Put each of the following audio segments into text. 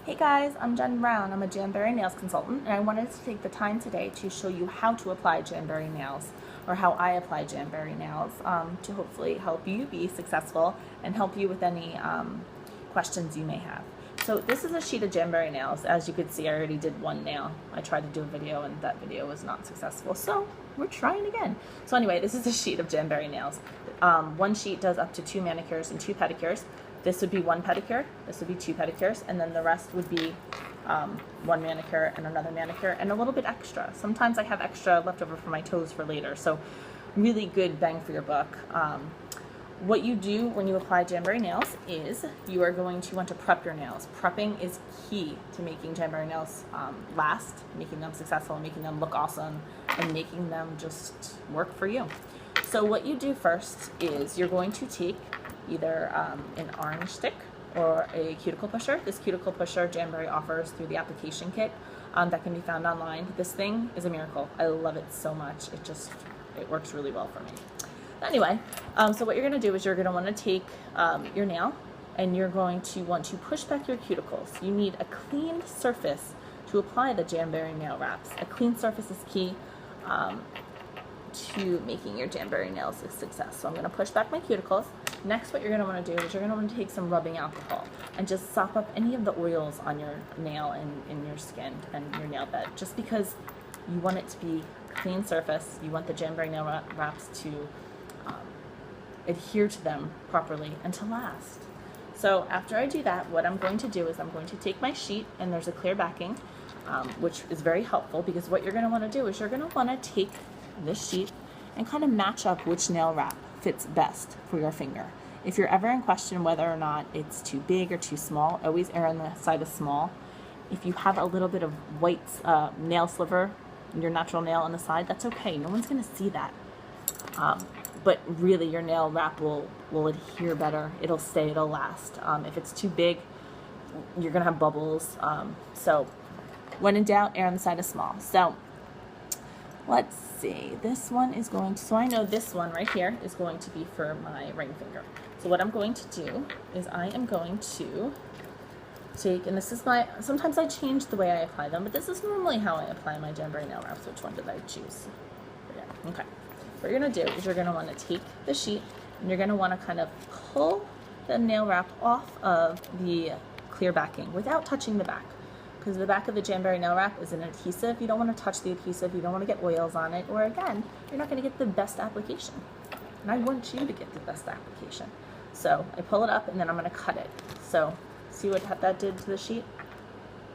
Hey guys, I'm Jen Brown. I'm a Jamberry nails consultant, and I wanted to take the time today to show you how to apply Jamberry nails, or how I apply Jamberry nails, to hopefully help you be successful and help you with any questions you may have. So this is a sheet of Jamberry nails. As you can see, I already did one nail. I tried to do a video and that video was not successful, so we're trying again. So anyway, this is a sheet of Jamberry nails. One sheet does up to 2 manicures and 2 pedicures. This would be 1 pedicure, this would be 2 pedicures, and then the rest would be 1 manicure and another manicure and a little bit extra. Sometimes I have extra left over for my toes for later, so really good bang for your buck. What you do when you apply Jamberry nails is you are going to want to prep your nails. Prepping is key to making Jamberry nails last, making them successful, making them look awesome, and making them just work for you. So what you do first is you're going to take either an orange stick or a cuticle pusher. This cuticle pusher Jamberry offers through the application kit that can be found online. This thing is a miracle. I love it so much. It works really well for me. Anyway, so what you're going to do is you're going to want to take your nail and you're going to want to push back your cuticles. You need a clean surface to apply the Jamberry nail wraps. A clean surface is key to making your Jamberry nails a success. So I'm going to push back my cuticles. Next, what you're going to want to do is you're going to want to take some rubbing alcohol and just sop up any of the oils on your nail and in your skin and your nail bed, just because you want it to be a clean surface. You want the Jamberry nail wraps to adhere to them properly and to last. So after I do that, what I'm going to do is I'm going to take my sheet, and there's a clear backing, which is very helpful, because what you're going to want to do is you're going to want to take this sheet and kind of match up which nail wrap fits best for your finger. If you're ever in question whether or not it's too big or too small, always err on the side of small. If you have a little bit of white nail sliver, your natural nail on the side, that's okay. No one's going to see that. But really, your nail wrap will adhere better. It'll stay, it'll last. If it's too big, you're going to have bubbles. So when in doubt, err on the side of small. So let's see, this one is going to, so I know this one right here is going to be for my ring finger. So what I'm going to do is I am going to take, and this is my, sometimes I change the way I apply them, but this is normally how I apply my Jamberry nail wraps. Which one did I choose? Yeah. Okay. What you're going to do is you're going to want to take the sheet and you're going to want to kind of pull the nail wrap off of the clear backing without touching the back. Because the back of the Jamberry nail wrap is an adhesive. You don't want to touch the adhesive. You don't want to get oils on it. Or again, you're not going to get the best application. And I want you to get the best application. So I pull it up and then I'm going to cut it. So see what that did to the sheet?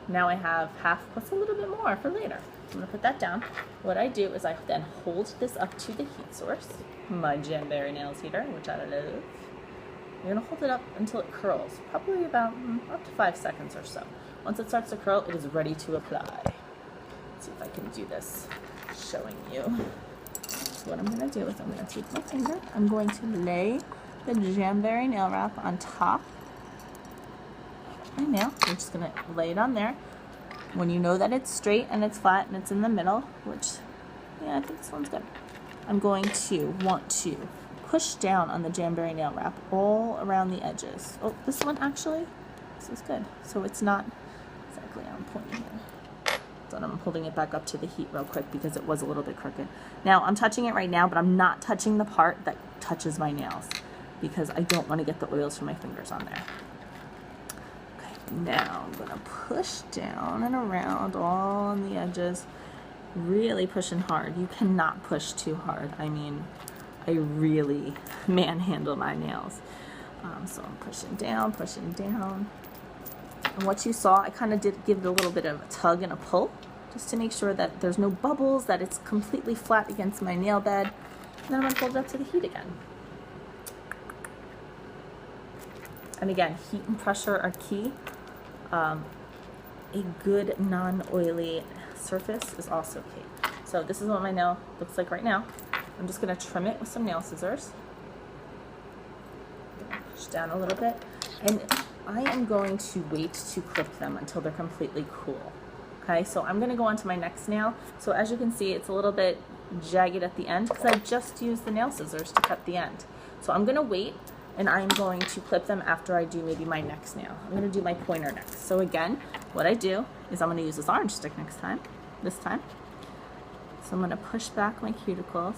Now I have half plus a little bit more for later. I'm going to put that down. What I do is I then hold this up to the heat source, my Jamberry nails heater, which I love. You're going to hold it up until it curls, probably about up to 5 seconds or so. Once it starts to curl, it is ready to apply. Let's see if I can do this showing you. So what I'm going to do is I'm going to take my finger, I'm going to lay the Jamberry nail wrap on top of my nail. I'm just going to lay it on there. When you know that it's straight and it's flat and it's in the middle, which, yeah, I think this one's good, I'm going to want to push down on the Jamberry nail wrap all around the edges. Oh, this one actually, this is good. So it's not exactly on point here. So I'm holding it back up to the heat real quick because it was a little bit crooked. Now I'm touching it right now, but I'm not touching the part that touches my nails because I don't want to get the oils from my fingers on there. Now I'm going to push down and around all on the edges, really pushing hard. You cannot push too hard. I mean, I really manhandle my nails. So I'm pushing down, pushing down. And what you saw, I kind of did give it a little bit of a tug and a pull, just to make sure that there's no bubbles, that it's completely flat against my nail bed. And then I'm going to hold it up to the heat again. And again, heat and pressure are key. A good non-oily surface is also key. So this is what my nail looks like right now. I'm just going to trim it with some nail scissors. Push down a little bit. And I am going to wait to clip them until they're completely cool. Okay, so I'm going to go on to my next nail. So as you can see, it's a little bit jagged at the end because I just used the nail scissors to cut the end. So I'm going to wait and I'm going to clip them after I do maybe my next nail. I'm going to do my pointer next. So again, what I do is I'm going to use this orange stick this time. So I'm going to push back my cuticles.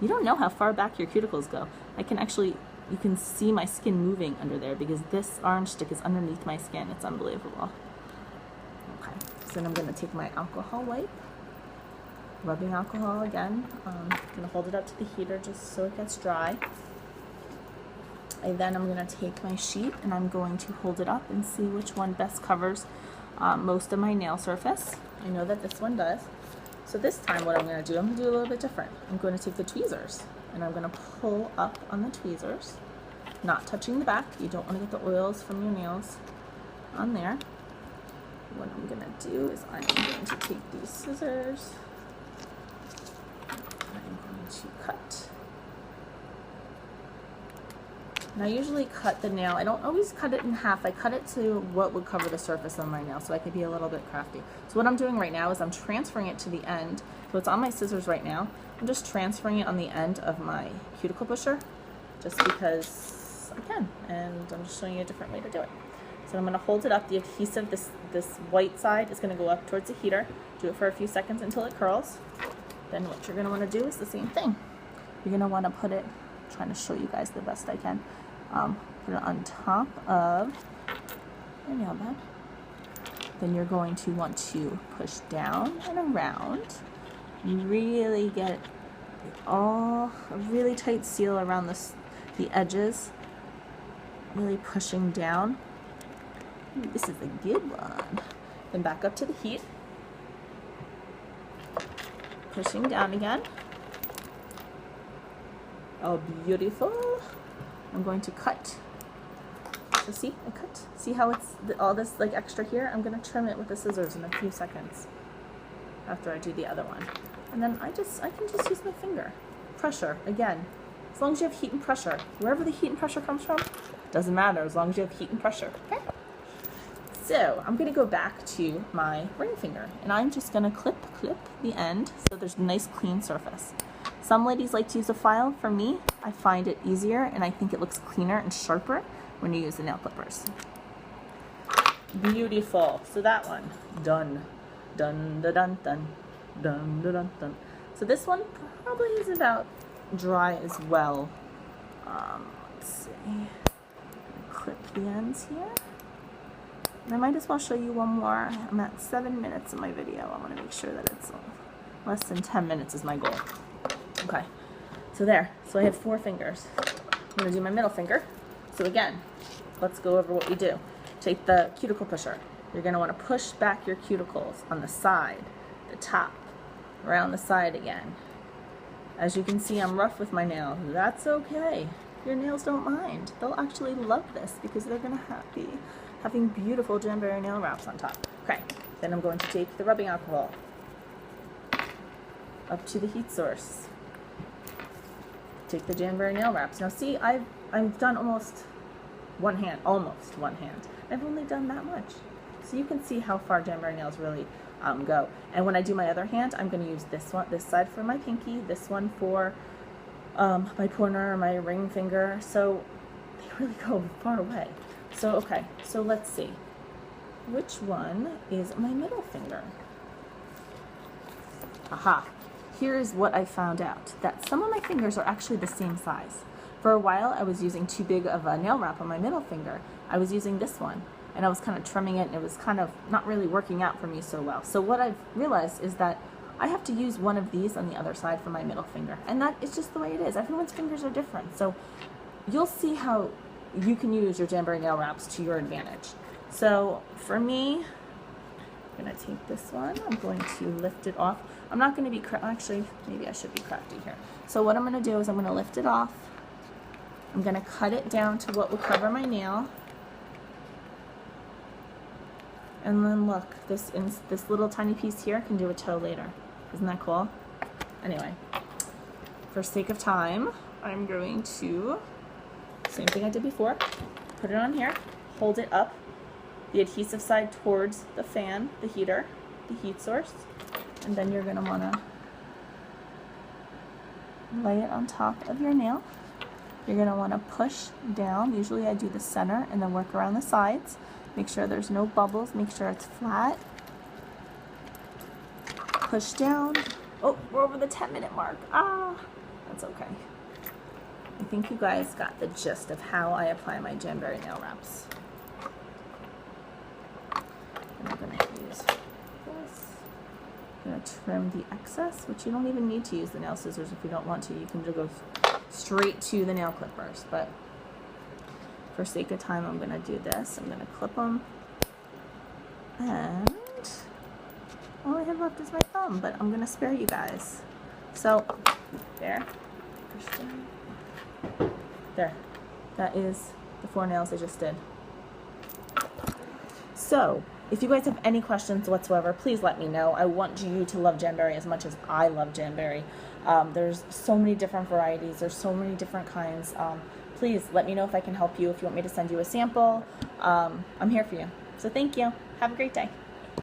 You don't know how far back your cuticles go. You can see my skin moving under there because this orange stick is underneath my skin. It's unbelievable. Okay, so then I'm going to take my alcohol wipe, rubbing alcohol again. I'm going to hold it up to the heater just so it gets dry. And then I'm going to take my sheet and I'm going to hold it up and see which one best covers most of my nail surface. I know that this one does. So this time what I'm going to do, I'm going to do a little bit different. I'm going to take the tweezers and I'm going to pull up on the tweezers, not touching the back. You don't want to get the oils from your nails on there. What I'm going to do is I'm going to take these scissors. I'm going to cut. And I usually cut the nail. I don't always cut it in half. I cut it to what would cover the surface of my nail so I could be a little bit crafty. So what I'm doing right now is I'm transferring it to the end. So it's on my scissors right now. I'm just transferring it on the end of my cuticle pusher just because I can. And I'm just showing you a different way to do it. So I'm going to hold it up. The adhesive, this white side is going to go up towards the heater. Do it for a few seconds until it curls. Then what you're going to want to do is the same thing. You're going to want to put it, I'm trying to show you guys the best I can. Put it on top of your nail bed. Then you're going to want to push down and around. You really get a really tight seal around the edges. Really pushing down. Ooh, this is a good one. Then back up to the heat. Pushing down again. Oh, beautiful. I'm going to cut. So see, I cut. See how it's all this like extra here? I'm going to trim it with the scissors in a few seconds after I do the other one. And then I can just use my finger. Pressure, again. As long as you have heat and pressure. Wherever the heat and pressure comes from, doesn't matter as long as you have heat and pressure. Okay? So I'm going to go back to my ring finger and I'm just going to clip the end so there's a nice clean surface. Some ladies like to use a file. For me, I find it easier and I think it looks cleaner and sharper when you use the nail clippers. Beautiful. So that one, done. Dun, dun, dun, dun. Dun, dun, dun, dun. So this one probably is about dry as well. Let's see. Clip the ends here. And I might as well show you one more. I'm at 7 minutes in my video. I want to make sure that it's less than 10 minutes is my goal. Okay, so there. So I have 4 fingers. I'm going to do my middle finger. So again, let's go over what we do. Take the cuticle pusher. You're going to want to push back your cuticles on the side, the top, around the side again. As you can see, I'm rough with my nails. That's okay. Your nails don't mind. They'll actually love this because they're going to be having beautiful Jamberry nail wraps on top. Okay, then I'm going to take the rubbing alcohol up to the heat source. Take the Jamberry nail wraps. Now see, I've done almost one hand. I've only done that much. So you can see how far Jamberry nails really go. And when I do my other hand, I'm going to use this side for my pinky, this one for my pointer, my ring finger. So they really go far away. So okay, so let's see. Which one is my middle finger? Aha. Here's what I found out, that some of my fingers are actually the same size. For a while, I was using too big of a nail wrap on my middle finger. I was using this one, and I was kind of trimming it, and it was kind of not really working out for me so well. So what I've realized is that I have to use one of these on the other side for my middle finger, and that is just the way it is. Everyone's fingers are different, so you'll see how you can use your Jamberry nail wraps to your advantage. So for me, I'm going to take this one. I'm going to lift it off. I'm not going to be, actually, maybe I should be crafty here. So what I'm going to do is I'm going to lift it off. I'm going to cut it down to what will cover my nail. And then look, this little tiny piece here can do a toe later. Isn't that cool? Anyway, for sake of time, I'm going to, same thing I did before, put it on here, hold it up, the adhesive side towards the fan, the heater, the heat source, and then you're going to want to lay it on top of your nail. You're going to want to push down. Usually I do the center and then work around the sides. Make sure there's no bubbles. Make sure it's flat. Push down. Oh, we're over the 10-minute mark. Ah, that's okay. I think you guys got the gist of how I apply my Jamberry nail wraps. And I'm going to use this. I'm going to trim the excess, which you don't even need to use the nail scissors if you don't want to. You can just go straight to the nail clippers. But for sake of time, I'm going to do this. I'm going to clip them. And all I have left is my thumb, but I'm going to spare you guys. So, there. There. That is the 4 nails I just did. So, if you guys have any questions whatsoever, please let me know. I want you to love Jamberry as much as I love Jamberry. There's so many different varieties. There's so many different kinds. Please let me know if I can help you. If you want me to send you a sample, I'm here for you. So thank you. Have a great day.